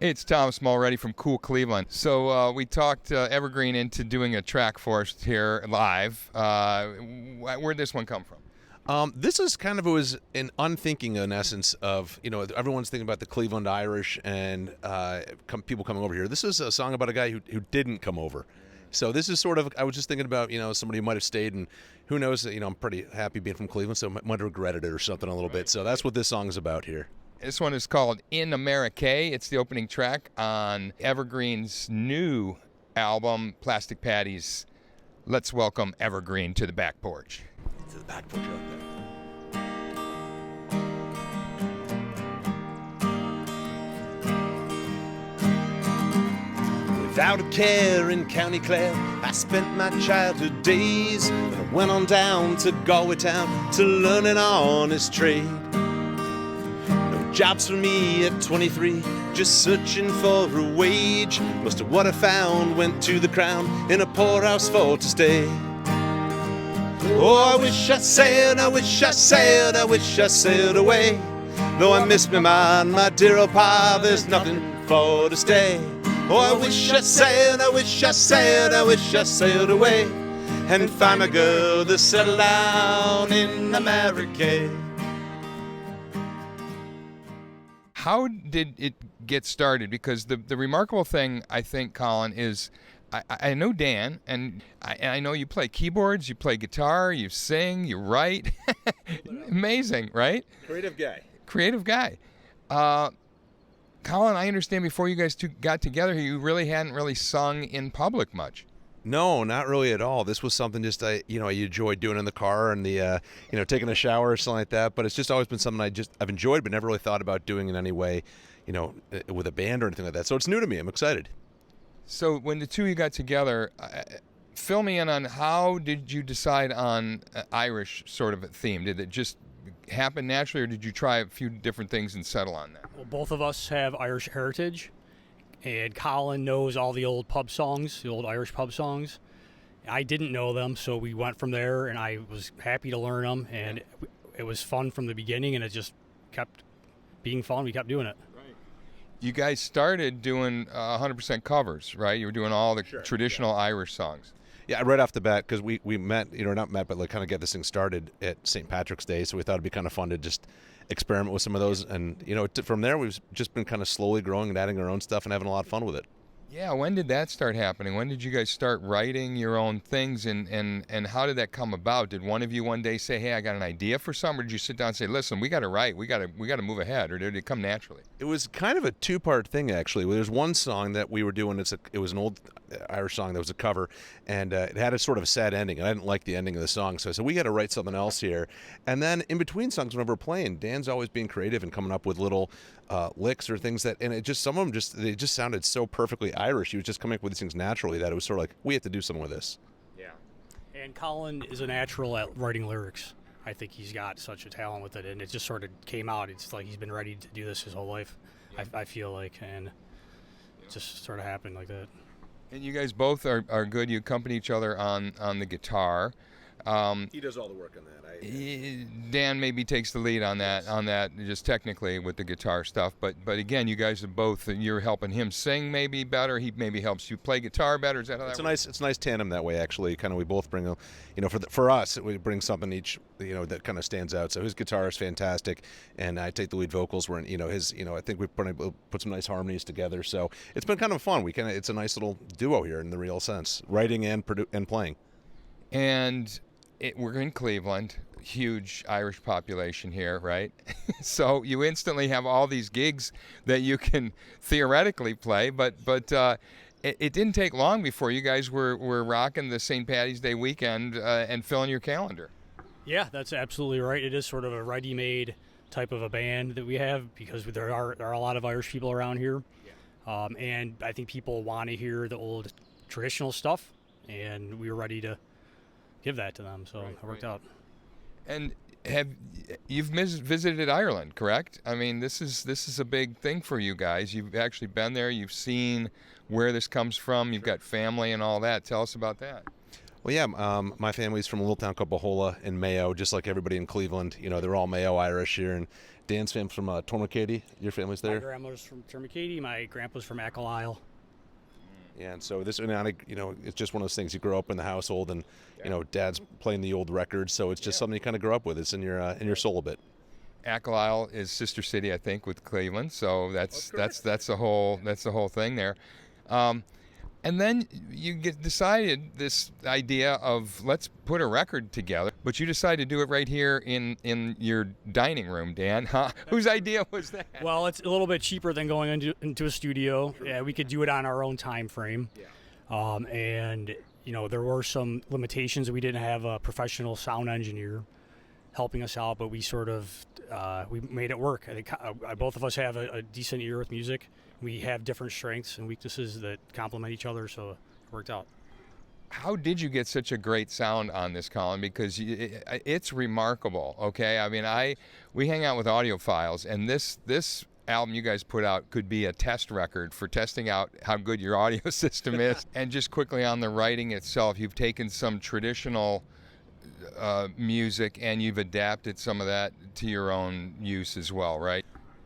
It's Thomas Mulready from Cleveland. So we talked Evergreen into doing a track for us here live. Where'd this one come from? This is kind of, it was an unthinking, in essence, of, everyone's thinking about the Cleveland Irish and people coming over here. This is a song about a guy who didn't come over. So this is sort of, I was just thinking about, somebody who might have stayed, and who knows, I'm pretty happy being from Cleveland, so I might have regretted it or something a little bit. So that's what this song is about here. This one is called In Americay. It's the opening track on Evergreen's new album, Plastic Paddies. Let's welcome Evergreen to the back porch. To the back porch out there. Without a care in County Clare, I spent my childhood days. But I went on down to Galway town to learn an honest trade. Jobs for me at 23, just searching for a wage. Most of what I found went to the crown in a poorhouse for to stay. Oh, I wish I sailed, I wish I sailed, I wish I sailed away. Though I miss me man, my dear old pa, there's nothing for to stay. Oh, I wish I sailed, I wish I sailed, I wish I sailed away and find my girl to settle down in Americay. How did it get started? Because the remarkable thing, I think, Colin, is I know Dan, and I know you play keyboards, you play guitar, you sing, you write. Amazing, right? Creative guy. Colin, I understand before you guys two got together, you really hadn't really sung in public much. No, not really at all. This was something just I enjoyed doing in the car and the taking a shower or something like that. But it's just always been something I've enjoyed, but never really thought about doing in any way, with a band or anything like that. So it's new to me. I'm excited. So when the two of you got together, fill me in on how did you decide on Irish sort of a theme? Did it just happen naturally, or did you try a few different things and settle on that? Well, both of us have Irish heritage. And Colin knows all the old pub songs, the old Irish pub songs. I didn't know them, so we went from there, and I was happy to learn them. And it was fun from the beginning, and it just kept being fun. We kept doing it. Right. You guys started doing 100% covers, right? You were doing all the traditional Irish songs. Yeah, right off the bat, because we met, not met, but like kind of get this thing started at St. Patrick's Day, so we thought it'd be kind of fun to just experiment with some of those, and from there we've just been kind of slowly growing and adding our own stuff and having a lot of fun with it. Yeah, when did that start happening? When did you guys start writing your own things, and how did that come about? Did one of you one day say, "Hey, I got an idea for something," or did you sit down and say, "Listen, we got to write, we got to move ahead," or did it come naturally? It was kind of a two-part thing, actually. There's one song that we were doing. It was an old Irish song that was a cover, and it had a sort of a sad ending, and I didn't like the ending of the song, so I said, we got to write something else here. And then in between songs, whenever we're playing, Dan's always being creative and coming up with little licks or things and it just, some of them they just sounded so perfectly Irish. He was just coming up with these things naturally that it was sort of like, we have to do something with this. Yeah. And Colin is a natural at writing lyrics. I think he's got such a talent with it, and it just sort of came out. It's like he's been ready to do this his whole life, I feel like, and it just sort of happened like that. And you guys both are good. You accompany each other on the guitar. He does all the work on that. Dan maybe takes the lead on that just technically with the guitar stuff. But again, you guys are both, you're helping him sing maybe better. He maybe helps you play guitar better. Is that how that works? It's a nice tandem that way, actually. Kind of we both bring for us we bring something each that kind of stands out. So his guitar is fantastic, and I take the lead vocals. Where his I think we've put some nice harmonies together. So it's been kind of fun. It's a nice little duo here in the real sense, writing and playing. And we're in Cleveland, huge Irish population here, right? So you instantly have all these gigs that you can theoretically play, but it didn't take long before you guys were rocking the St. Paddy's Day weekend and filling your calendar. Yeah, that's absolutely right. It is sort of a ready-made type of a band that we have, because there are a lot of Irish people around here, and I think people want to hear the old traditional stuff, and we were ready to give that to them, so it worked out. And you've visited Ireland, correct? I mean, this is a big thing for you guys. You've actually been there. You've seen where this comes from. You've got family and all that. Tell us about that. Well, yeah, my family's from a little town called Bohola in Mayo, just like everybody in Cleveland. You know, they're all Mayo Irish here. And Dan's family's from Tormacady. Your family's there? My grandmother's from Termacady. My grandpa's from Ackle. Yeah, and so you know, it's just one of those things. You grow up in the household, and you know, Dad's playing the old records, so it's just something you kind of grow up with. It's in your soul a bit. Ackle is sister city, I think, with Cleveland. So that's the whole thing there. And then you decided this idea of let's put a record together, but you decided to do it right here in your dining room, Dan. Huh? Whose idea was that? Well, it's a little bit cheaper than going into a studio. Sure. Yeah, we could do it on our own time frame. Yeah. And you know, there were some limitations. We didn't have a professional sound engineer helping us out, but we sort of we made it work. I think both of us have a decent ear with music. We have different strengths and weaknesses that complement each other, so it worked out. How did you get such a great sound on this, Colin? Because it's remarkable. Okay, I mean, we hang out with audiophiles, and this album you guys put out could be a test record for testing out how good your audio system is. And just quickly on the writing itself, you've taken some traditional music and you've adapted some of that to your own use as well, right?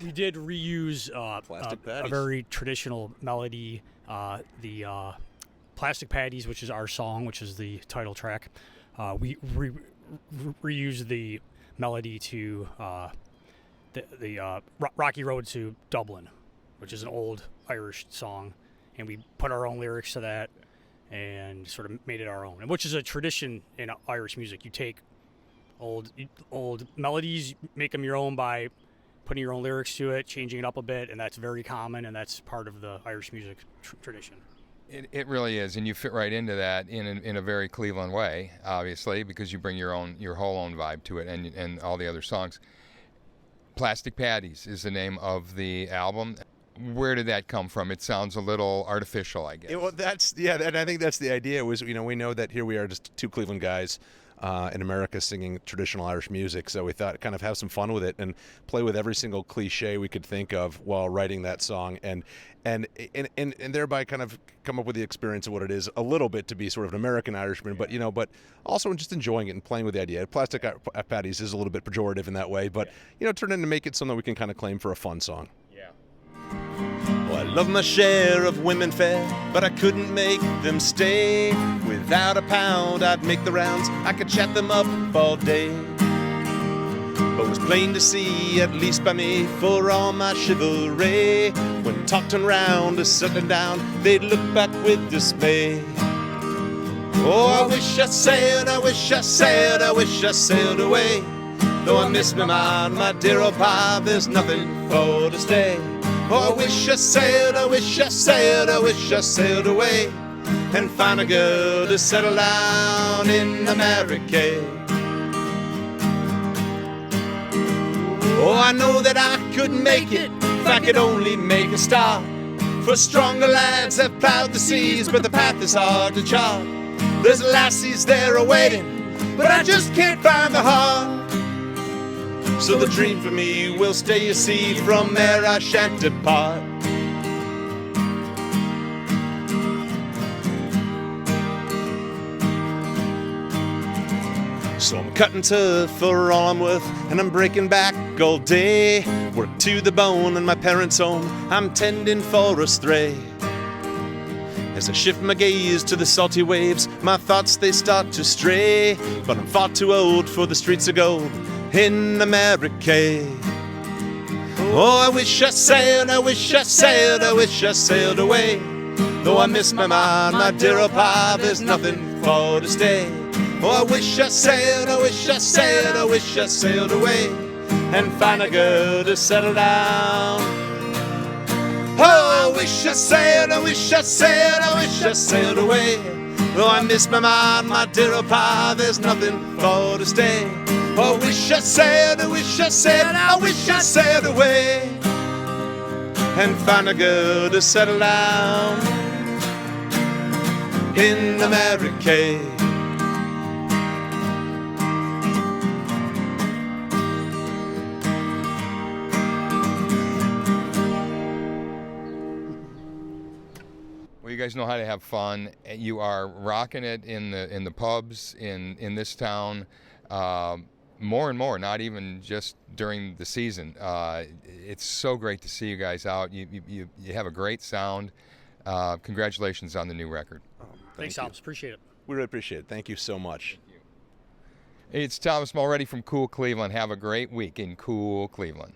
We did reuse Plastic a Paddies. very traditional melody, the Plastic Paddies, which is our song, which is the title track. We reused the melody to the Rocky Road to Dublin, which is an old Irish song, and we put our own lyrics to that and sort of made it our own, which is a tradition in Irish music. You take old melodies, make them your own by putting your own lyrics to it, changing it up a bit, and that's very common, and that's part of the Irish music tradition. It really is, and you fit right into that in a very Cleveland way, obviously, because you bring your whole own vibe to it, and all the other songs. Plastic Paddies is the name of the album. Where did that come from? It sounds a little artificial, I guess. Well, and I think that's the idea. Was, you know, we know that here we are, just two Cleveland guys in America singing traditional Irish music, so we thought kind of have some fun with it and play with every single cliche we could think of while writing that song, and thereby kind of come up with the experience of what it is a little bit to be sort of an American Irishman, but you know, but also just enjoying it and playing with the idea. Plastic Paddies is a little bit pejorative in that way, but you know, turn in to make it something we can kind of claim for a fun song. Oh, I love my share of women fair, but I couldn't make them stay. Without a pound, I'd make the rounds. I could chat them up all day. But it was plain to see, at least by me, for all my chivalry, when talked round to settling down, they'd look back with dismay. Oh, I wish I sailed, I wish I sailed, I wish I sailed away. Though I miss my mind, my dear old pie, there's nothing for to stay. Oh, I wish I sailed, I wish I sailed, I wish I sailed away and find a girl to settle down in Americay. Oh, I know that I could make it if I could only make a start. For stronger lads have plowed the seas, but the path is hard to chart. There's lassies there awaiting, but I just can't find the heart. So the dream for me will stay, you see, from there I shan't depart. So I'm cutting tough for all I'm worth, and I'm breaking back all day. Work to the bone in my parents' home, I'm tending for a stray. As I shift my gaze to the salty waves, my thoughts they start to stray. But I'm far too old for the streets of gold in Americay. Oh, I wish I sailed, I wish I sailed, I wish I sailed away. Though I miss my mind, my dear old pie, there's nothing for to stay. Oh, I wish I sailed, I wish I sailed, I wish I sailed away and find a girl to settle down. Oh, I wish I sailed, I wish I sailed, I wish I sailed away. Though I miss my mind, my dear old pie, there's nothing for to stay. Oh, I wish I sailed, I wish I sailed, I wish I sailed away and find a girl to settle down in Americay. Well, guys know how to have fun. You are rocking it in the pubs in this town. More and more, not even just during the season. It's so great to see you guys out. You have a great sound. Congratulations on the new record. Thanks, Thomas. Appreciate it. We really appreciate it. Thank you so much. It's Thomas Mulready from Cool Cleveland. Have a great week in Cool Cleveland.